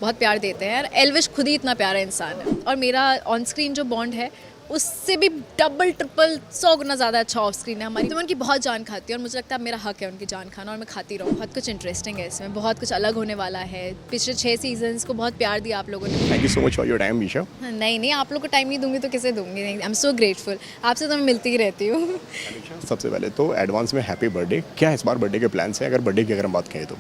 बहुत प्यार देते हैं। एल्विश खुद ही इतना प्यारा इंसान है और मेरा ऑन स्क्रीन जो बॉन्ड है उससे भी डबल ट्रिपल 100 गुना ज़्यादा अच्छा ऑफ स्क्रीन है हमारी। तो मैं उनकी बहुत जान खाती हूँ और मुझे लगता है मेरा हक है उनकी जान खाना और मैं खाती रहूँ। बहुत कुछ इंटरेस्टिंग है इसमें, बहुत कुछ अलग होने वाला है। पिछले 6 सीजन्स को बहुत प्यार दिया आप लोगों ने। Thank you so much for your time Meesha. नहीं आप लोग को टाइम नहीं दूंगी तो किसे दूंगी। नहीं, आई एम सो ग्रेटफुल, आपसे तो मैं मिलती ही रहती हूँ। सबसे पहले तो एडवांस में हैप्पी बर्थडे। क्या इस बार बर्थडे के प्लान्स हैं, अगर बर्थडे की अगर हम बात करें तो?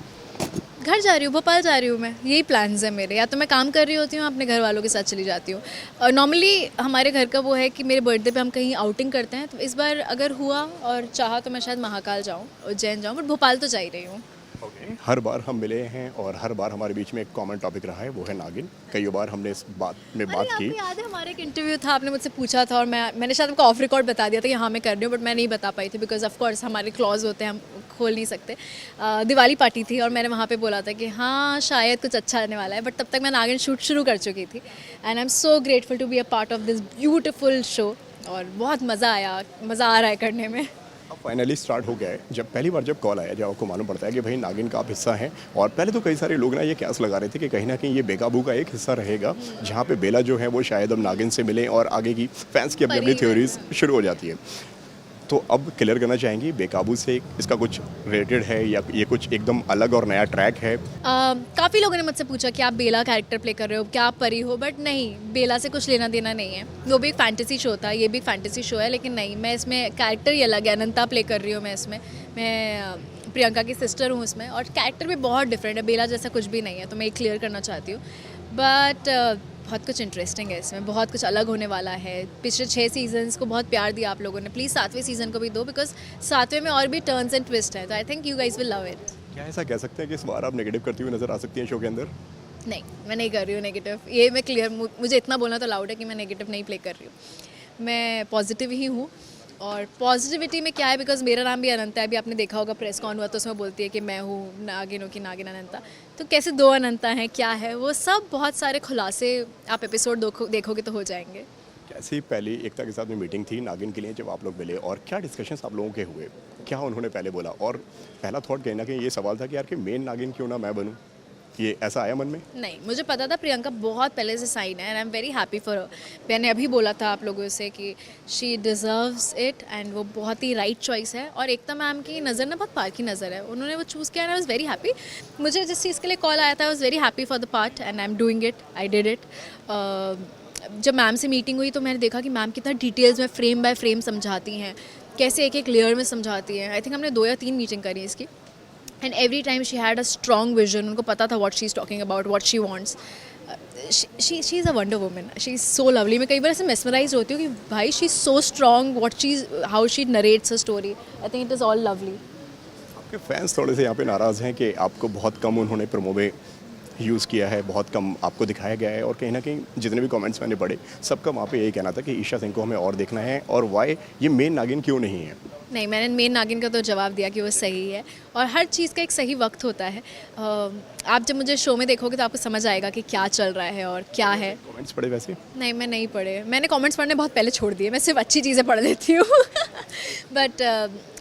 घर जा रही हूँ, भोपाल जा रही हूँ मैं, यही प्लान्स है मेरे। या तो मैं काम कर रही होती हूँ, अपने घर वालों के साथ चली जाती हूँ। और नॉर्मली हमारे घर का वो है कि मेरे बर्थडे पे हम कहीं आउटिंग करते हैं, तो इस बार अगर हुआ और चाहा तो मैं शायद महाकाल जाऊँ, उज्जैन जाऊँ, बट भोपाल तो जा ही रही हूँ। हर बार हम मिले हैं और हर बार हमारे बीच में एक कॉमन टॉपिक रहा है, वो है नागिन। कई बार हमने इस बात में बात की। आपको याद है हमारा एक इंटरव्यू था, आपने मुझसे पूछा था और मैंने शायद आपको ऑफ रिकॉर्ड बता दिया था कि हाँ मैं कर रही हूँ, बट मैं नहीं बता पाई थी बिकॉज ऑफ कोर्स हमारे क्लॉज होते हैं, हम खोल नहीं सकते। दिवाली पार्टी थी और मैंने वहाँ पे बोला था कि हाँ शायद कुछ अच्छा आने वाला है, बट तब तक मैं नागिन शूट शुरू कर चुकी थी। And I am so grateful to be a part of this beautiful show और बहुत मज़ा आ रहा है करने में। अब फाइनली स्टार्ट हो गया है। जब पहली बार जब कॉल आया, जब आपको मालूम पड़ता है कि भाई नागिन का आप हिस्सा हैं, और पहले तो कई सारे लोग ना ये कयास लगा रहे थे कि कहीं ना कहीं ये बेकाबू का एक हिस्सा रहेगा, जहाँ पे बेला जो है वो शायद अब नागिन से मिले और आगे की फैंस की अपनी अपनी थ्योरीज शुरू हो जाती है। तो अब क्लियर करना चाहेंगी बेकाबू से इसका कुछ रिलेटेड है या ये कुछ एकदम अलग और नया ट्रैक है? काफ़ी लोगों ने मुझसे पूछा कि आप बेला कैरेक्टर प्ले कर रहे हो, क्या आप परी हो, बट नहीं, बेला से कुछ लेना देना नहीं है। वो भी एक फैंटेसी शो था, ये भी एक फैंटेसी शो है, लेकिन नहीं, मैं इसमें कैरेक्टर ही अलग है। अनंता प्ले कर रही हूँ मैं इसमें। मैं प्रियंका की सिस्टर हूँ इसमें और कैरेक्टर भी बहुत डिफरेंट है, बेला जैसा कुछ भी नहीं है, तो मैं ये क्लियर करना चाहती हूँ। बट बहुत कुछ इंटरेस्टिंग है इसमें, बहुत कुछ अलग होने वाला है। पिछले 6 सीजन्स को बहुत प्यार दिया आप लोगों ने, प्लीज़ 7वें सीज़न को भी दो, बिकॉज 7वें में और भी टर्न्स एंड ट्विस्ट है, तो I think you guys will love it. क्या ऐसा कह सकते हैं कि इस बार आप नेगेटिव करती हुई नजर आ सकती हैं शो के अंदर? नहीं, मैं नहीं कर रही हूँ नेगेटिव, ये मैं क्लियर, मुझे इतना बोलना तो लाउड है कि मैं नेगेटिव नहीं प्ले कर रही हूँ, मैं पॉजिटिव ही हूँ। और पॉजिटिविटी में क्या है, बिकॉज मेरा नाम भी अनंता है, अभी आपने देखा होगा प्रेस कॉन हुआ तो उसमें बोलती है कि मैं हूँ नागिन, की नागिन अनंता, तो कैसे 2 अनंता हैं, क्या है वो सब, बहुत सारे खुलासे आप एपिसोड देखोगे तो हो जाएंगे। कैसी पहली एकता के साथ में मीटिंग थी नागिन के लिए जब आप लोग मिले, और क्या डिस्कशंस आप लोगों के हुए, क्या उन्होंने पहले बोला, और पहला थॉट कहीं ना कहीं ये सवाल था कि यार कि मेन नागिन क्यों ना मैं बनूं, ये ऐसा आया मन में? नहीं, मुझे पता था प्रियंका बहुत पहले से साइन है and I am very happy for her. मैंने अभी बोला था आप लोगों से कि शी डिज़र्व्स इट एंड वो बहुत ही राइट चॉइस है। और एकता मैम की नज़र ना बहुत पार्क की नज़र है, उन्होंने वो चूज़ किया and I was very happy. मुझे जिस चीज़ के लिए कॉल आया था I was very happy for the part and I am doing it, I did it. जब मैम से मीटिंग हुई तो मैंने देखा कि मैम कितना डिटेल्स में फ्रेम बाय फ्रेम समझाती हैं, कैसे एक एक लेयर में समझाती हैं। आई थिंक हमने 2 या 3 मीटिंग करी इसकी and every time she had a strong vision, उनको पता था what she is talking about, what she wants. She is a wonder woman, she is so lovely. मैं कई बार ऐसे मेस्मराइज होती हूँ कि भाई she is so strong, what she how she narrates a story, I think it is all lovely. आपके fans थोड़े से यहाँ पे नाराज़ हैं कि आपको बहुत कम उन्होंने प्रोमो में यूज़ किया है, बहुत कम आपको दिखाया गया है, और कहीं ना कहीं जितने भी कमेंट्स मैंने पढ़े सबका वहाँ पे यही कहना था कि ईशा सिंह को हमें और देखना है, और वाई ये मेन नागिन क्यों नहीं है? नहीं, मैंने मेन नागिन का तो जवाब दिया कि वो सही है और हर चीज़ का एक सही वक्त होता है। आप जब मुझे शो में देखोगे तो आपको समझ आएगा कि क्या चल रहा है और क्या है। कमेंट्स पढ़े वैसे? नहीं, मैं नहीं पढ़े, मैंने कमेंट्स पढ़ने बहुत पहले छोड़ दिए, मैं सिर्फ अच्छी चीज़ें पढ़ लेती हूँ। बट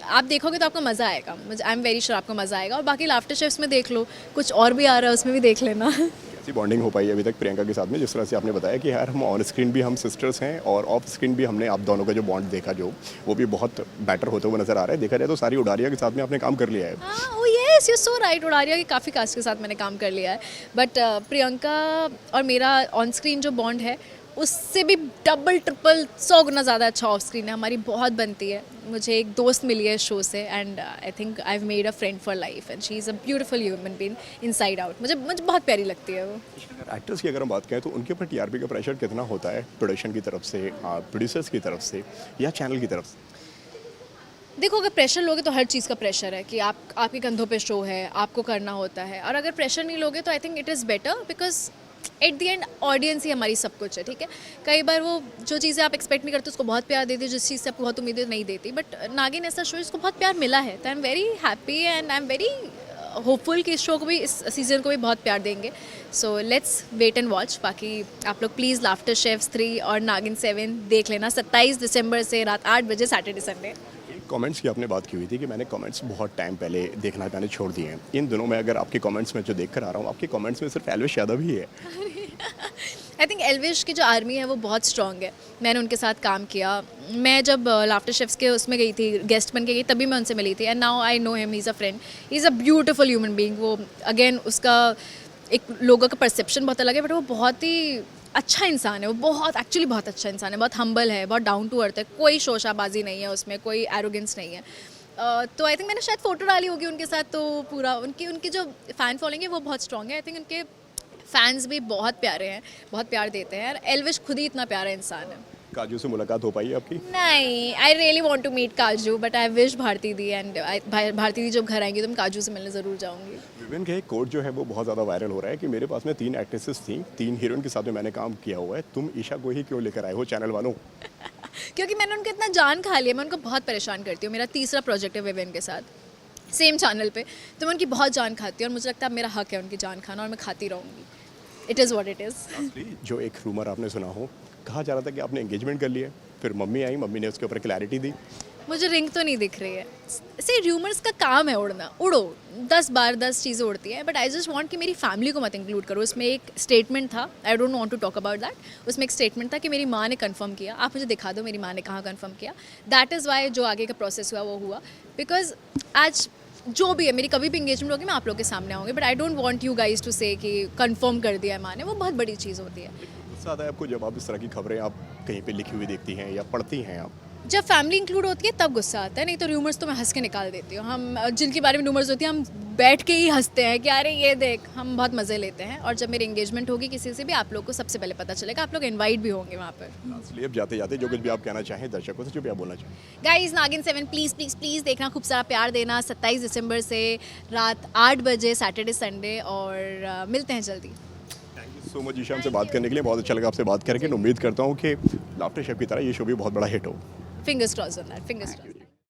आप देखोगे तो आपको मज़ा आएगा, मुझे आई एम वेरी श्योर आपको मज़ा आएगा। और बाकी लाफ्टर शेफ्स में देख लो, कुछ और भी आ रहा है उसमें भी देख लेना। कैसी बॉन्डिंग हो पाई है अभी तक प्रियंका के साथ में? जिस तरह से आपने बताया कि यार हम ऑन स्क्रीन भी हम सिस्टर्स हैं और ऑफ स्क्रीन भी हमने आप दोनों का जो बॉन्ड देखा, जो वो भी बहुत बेटर होते हुए नजर आ रहा है। देखा जाए तो सारी उडारिया के साथ में आपने काम कर लिया है। हाँ, yes you so right, Udaariyan की काफ़ी कास्ट के साथ मैंने काम कर लिया है, बट प्रियंका और मेरा ऑन स्क्रीन जो बॉन्ड है उससे भी डबल ट्रिपल 100 गुना ज़्यादा अच्छा ऑफ स्क्रीन है, हमारी बहुत बनती है। मुझे एक दोस्त मिली है शो से and I think I have made a friend for life and she is a beautiful human being inside out. मुझे बहुत प्यारी लगती है वो। एक्टर्स की अगर हम बात करें तो उनके ऊपर टीआरपी का प्रेशर कितना होता है, प्रोडक्शन की तरफ से, प्रोड्यूसर्स की तरफ से, या चैनल की तरफ से? देखो, अगर प्रेशर लोगे तो हर चीज़ का प्रेशर है कि आपके कंधों पे शो है, आपको करना होता है। और अगर प्रेशर नहीं लोगे तो I think it is better, because at the end audience ही हमारी सब कुछ है, ठीक है। कई बार वो जो चीज़ें आप एक्सपेक्ट नहीं करते उसको बहुत प्यार देती है, जिस चीज़ से आपको बहुत उम्मीदें नहीं देती, बट नागिन ऐसा शो इसको बहुत प्यार मिला है, तो I am very happy and I am very hopeful कि इस शो को भी, इस सीज़न को भी बहुत प्यार देंगे। So let's wait and watch. बाकी आप लोग प्लीज़ लाफ्टर शेफ्स 3 और नागिन 7 देख लेना 27 दिसंबर से रात 8 बजे, सैटरडे संडे। कमेंट्स की आपने बात की हुई थी कि मैंने कमेंट्स बहुत टाइम पहले देखना मैंने छोड़ दिए हैं। इन दिनों में अगर आपके कमेंट्स में जो देख कर आ रहा हूँ, आपके कमेंट्स में सिर्फ एल्विश यादव ही है। आई थिंक एल्विश की जो आर्मी है वो बहुत स्ट्रॉन्ग है। मैंने उनके साथ काम किया। मैं जब लाफ्टर शेफ्स के उसमें गई थी, गेस्ट बन के गई, तभी मैं उनसे मिली थी। And now I know him, he is a friend, he is a beautiful human being. वो अगेन उसका एक लोगों का परसेप्शन बहुत अलग है, बट वो बहुत ही अच्छा इंसान है। वो बहुत एक्चुअली बहुत अच्छा इंसान है, बहुत हम्बल है, बहुत डाउन टू अर्थ है। कोई शोशाबाजी नहीं है उसमें, कोई एरोगेंस नहीं है। तो आई थिंक मैंने शायद फ़ोटो डाली होगी उनके साथ, तो पूरा उनकी जो फ़ैन फॉलोइंग है वो बहुत स्ट्रॉन्ग है। आई थिंक उनके फैंस भी बहुत प्यारे हैं, बहुत प्यार देते हैं। और एल्विश खुद ही इतना प्यारा इंसान है। काजू से मुलाकात हो पाई आपकी? नहीं, I really want to meet Kaju, but I wish Bharti di, and Bharti di जब घर आएंगी तो मैं काजू से मिलने ज़रूर जाऊंगी। विवियन का एक कोट जो है वो बहुत ज़्यादा वायरल हो रहा है कि मेरे पास में 3 एक्ट्रेसेस थी, 3 हीरोइन के साथ में मैंने काम किया हुआ है, तुम ईशा को ही क्यों लेकर आए हो चैनल वालों? क्योंकि मैंने उनको इतना जान खा लिया, मैं उनको बहुत परेशान करती हूँ। मेरा तीसरा प्रोजेक्ट है विवियन के साथ, सेम चैनल पे, तो मैं उनकी बहुत जान खाती हूँ और मुझे लगता है अब मेरा हक है उनकी जान खाना, और मैं खाती रहूँगी। It is what it is. जो एक रूमर आपने सुना हो, कहा जा रहा था कि आपने एंगेजमेंट कर लिया है, फिर मम्मी आई, मम्मी ने उसके ऊपर क्लैरिटी दी। मुझे रिंग तो नहीं दिख रही है। सी र्यूमर्स का काम है उड़ना, उड़ो 10 बार 10 चीज़ें उड़ती हैं, बट आई जस्ट वांट कि मेरी फैमिली को मत इंक्लूड करो। उसमें एक स्टेटमेंट था, I don't want to talk about that. उसमें एक स्टेटमेंट था कि मेरी माँ ने कंफर्म किया। आप मुझे दिखा दो मेरी माँ ने कहाँ कंफर्म किया। दैट इज़ वाई जो आगे का प्रोसेस हुआ वो हुआ, बिकॉज आज जो भी है मेरी कभी भी इंगेजमेंट होगी मैं आप लोग के सामने आऊँगी, but I don't want you guys to say कि कंफर्म कर दिया है माँ ने। वो बहुत बड़ी चीज़ होती है। गुस्सा आता है आपको जब आप इस तरह की खबरें आप कहीं पे लिखी हुई देखती हैं या पढ़ती हैं आप? जब फैमिली इंक्लूड होती है तब गुस्सा आता है, नहीं तो रूमर्स तो मैं हंस के निकाल देती हूँ। हम जिनके बारे में रूमर्स होती है हम बैठ के ही हंसते हैं कि अरे ये देख, हम बहुत मज़े लेते हैं। और जब मेरी एंगेजमेंट होगी किसी से भी, आप लोग को सबसे पहले पता चलेगा, आप लोग इनवाइट भी होंगे वहाँ पर। इसलिए अब जाते जाते जो कुछ भी आप कहना चाहें दर्शकों से, जो भी आप बोलना चाहें। गाइज नागिन 7 प्लीज़ प्लीज़ प्लीज़ देखना, खूब सारा प्यार देना। 27 दिसंबर से रात 8 बजे, सैटरडे संडे, और मिलते हैं जल्दी। Thank you so much Isha, हमसे बात करने के लिए बहुत अच्छा लगा आपसे बात करके। उम्मीद करता हूँ कि लाफ्टर शेफ की तरह ये शो भी बहुत बड़ा हिट हो। Fingers cross on that, fingers cross.